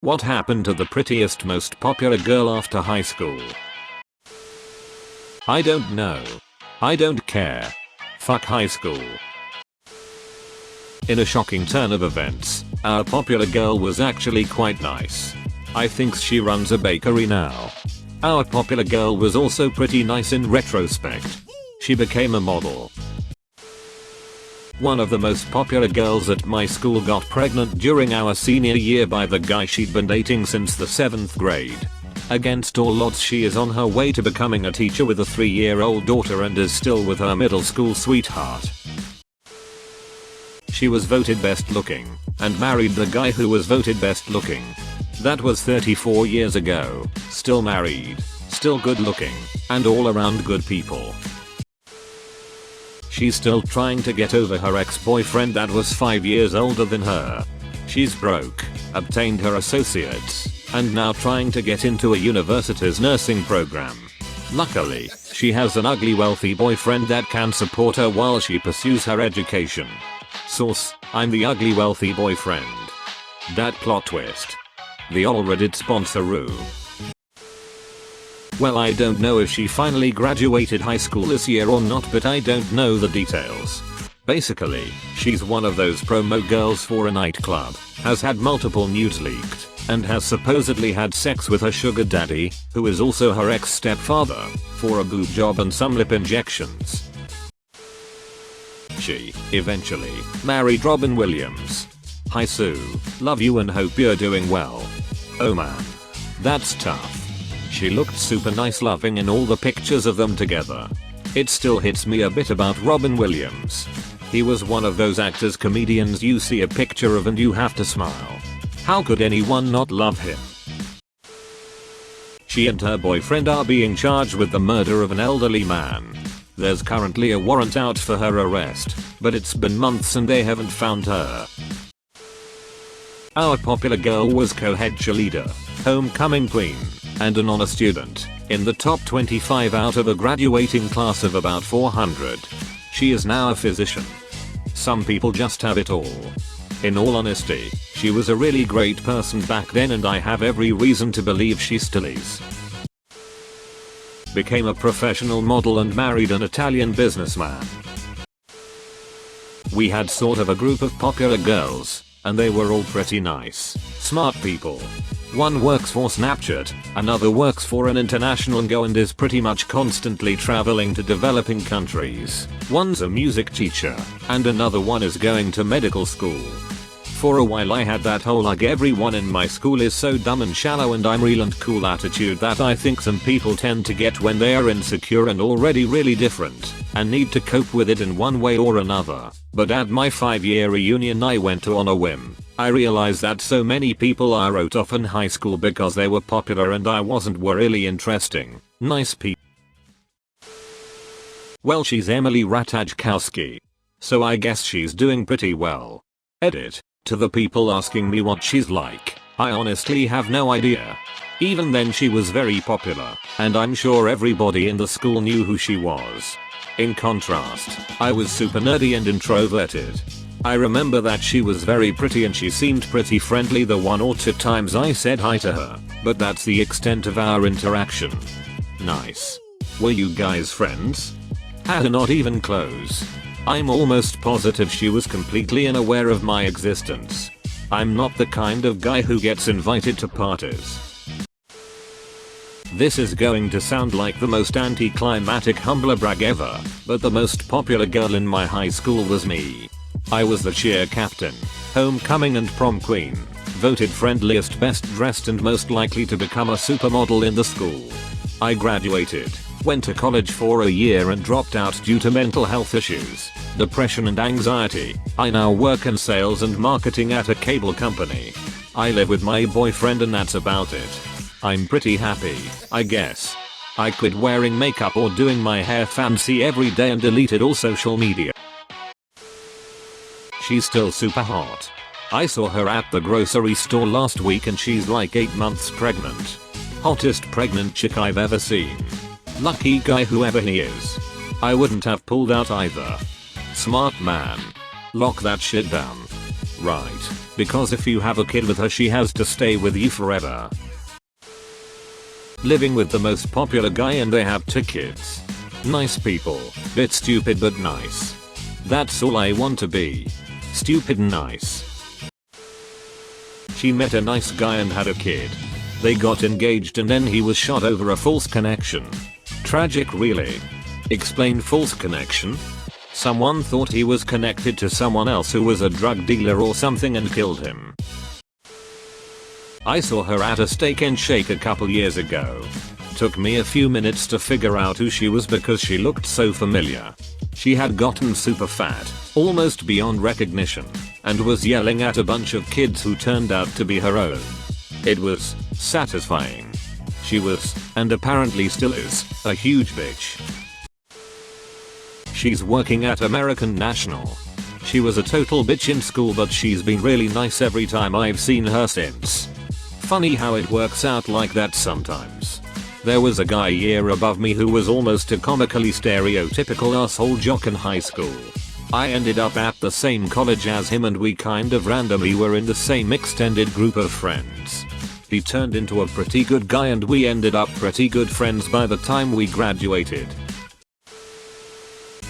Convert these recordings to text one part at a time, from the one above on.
What happened to the prettiest, most popular girl after high school? I don't know. I don't care. Fuck high school. In a shocking turn of events, our popular girl was actually quite nice. I think she runs a bakery now. Our popular girl was also pretty nice in retrospect. She became a model. One of the most popular girls at my school got pregnant during our senior year by the guy she'd been dating since the 7th grade. Against all odds, she is on her way to becoming a teacher with a 3-year-old daughter and is still with her middle school sweetheart. She was voted best looking and married the guy who was voted best looking. That was 34 years ago. Still married, still good looking, and all around good people. She's still trying to get over her ex-boyfriend that was 5 years older than her. She's broke, obtained her associates, and now trying to get into a university's nursing program. Luckily, she has an ugly wealthy boyfriend that can support her while she pursues her education. Source: I'm the ugly wealthy boyfriend. That plot twist. The AskReddit sponsor. Well, I don't know if she finally graduated high school this year or not, but I don't know the details. Basically, she's one of those promo girls for a nightclub, has had multiple nudes leaked, and has supposedly had sex with her sugar daddy, who is also her ex-stepfather, for a boob job and some lip injections. She eventually married Robin Williams. Hi Sue, love you and hope you're doing well. Oh man, that's tough. She looked super nice loving in all the pictures of them together. It still hits me a bit about Robin Williams. He was one of those actors comedians you see a picture of and you have to smile. How could anyone not love him? She and her boyfriend are being charged with the murder of an elderly man. There's currently a warrant out for her arrest, but it's been months and they haven't found her. Our popular girl was co-head cheerleader, homecoming queen, and an honor student, in the top 25 out of a graduating class of about 400. She is now a physician. Some people just have it all. In all honesty, she was a really great person back then and I have every reason to believe she still is. Became a professional model and married an Italian businessman. We had sort of a group of popular girls, and they were all pretty nice, smart people. One works for Snapchat, another works for an international NGO and is pretty much constantly traveling to developing countries. One's a music teacher, and another one is going to medical school. For a while I had that whole like everyone in my school is so dumb and shallow and I'm real and cool attitude that I think some people tend to get when they are insecure and already really different, and need to cope with it in one way or another. But at my 5-year reunion I went to on a whim. I realized that so many people I wrote off in high school because they were popular and I wasn't were really interesting, nice people. Well, she's Emily Ratajkowski. So I guess she's doing pretty well. Edit. To the people asking me what she's like, I honestly have no idea. Even then she was very popular, and I'm sure everybody in the school knew who she was. In contrast, I was super nerdy and introverted. I remember that she was very pretty and she seemed pretty friendly the 1 or 2 times I said hi to her, but that's the extent of our interaction. Nice. Were you guys friends? Not even close. I'm almost positive she was completely unaware of my existence. I'm not the kind of guy who gets invited to parties. This is going to sound like the most anticlimactic humbler brag ever, but the most popular girl in my high school was me. I was the cheer captain, homecoming and prom queen, voted friendliest, best dressed and most likely to become a supermodel in the school. I graduated, went to college for a year and dropped out due to mental health issues, depression and anxiety. I now work in sales and marketing at a cable company. I live with my boyfriend and that's about it. I'm pretty happy, I guess. I quit wearing makeup or doing my hair fancy every day and deleted all social media. She's still super hot. I saw her at the grocery store last week and she's like 8 months pregnant. Hottest pregnant chick I've ever seen. Lucky guy whoever he is. I wouldn't have pulled out either. Smart man. Lock that shit down. Right. Because if you have a kid with her, she has to stay with you forever. Living with the most popular guy and they have 2 kids. Nice people. Bit stupid but nice. That's all I want to be. Stupid and nice. She met a nice guy and had a kid. They got engaged and then he was shot over a false connection. Tragic really. Explain false connection? Someone thought he was connected to someone else who was a drug dealer or something and killed him. I saw her at a Steak and Shake a couple years ago. Took me a few minutes to figure out who she was because she looked so familiar. She had gotten super fat, almost beyond recognition, and was yelling at a bunch of kids who turned out to be her own. It was satisfying. She was, and apparently still is, a huge bitch. She's working at American National. She was a total bitch in school but she's been really nice every time I've seen her since. Funny how it works out like that sometimes. There was a guy a year above me who was almost a comically stereotypical asshole jock in high school. I ended up at the same college as him and we kind of randomly were in the same extended group of friends. He turned into a pretty good guy and we ended up pretty good friends by the time we graduated.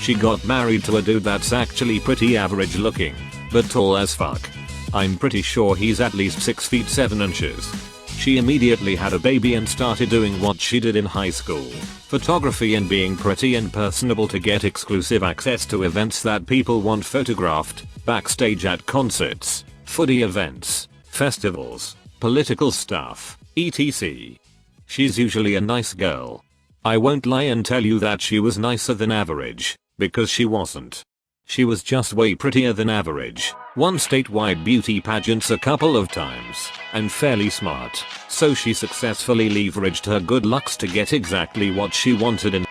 She got married to a dude that's actually pretty average looking, but tall as fuck. I'm pretty sure he's at least 6 feet 7 inches. She immediately had a baby and started doing what she did in high school, photography and being pretty and personable to get exclusive access to events that people want photographed, backstage at concerts, footy events, festivals, political stuff, etc. She's usually a nice girl. I won't lie and tell you that she was nicer than average, because she wasn't. She was just way prettier than average, won statewide beauty pageants a couple of times, and fairly smart, so she successfully leveraged her good looks to get exactly what she wanted in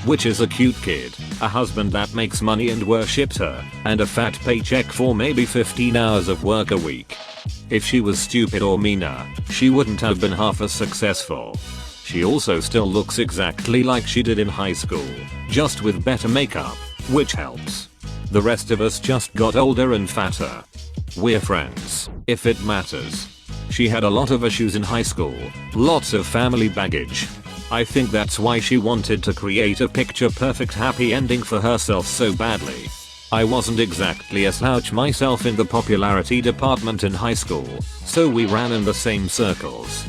which is a cute kid, a husband that makes money and worships her, and a fat paycheck for maybe 15 hours of work a week. If she was stupid or meaner, she wouldn't have been half as successful. She also still looks exactly like she did in high school, just with better makeup, which helps. The rest of us just got older and fatter. We're friends, if it matters. She had a lot of issues in high school, lots of family baggage. I think that's why she wanted to create a picture perfect happy ending for herself so badly. I wasn't exactly a slouch myself in the popularity department in high school, so we ran in the same circles.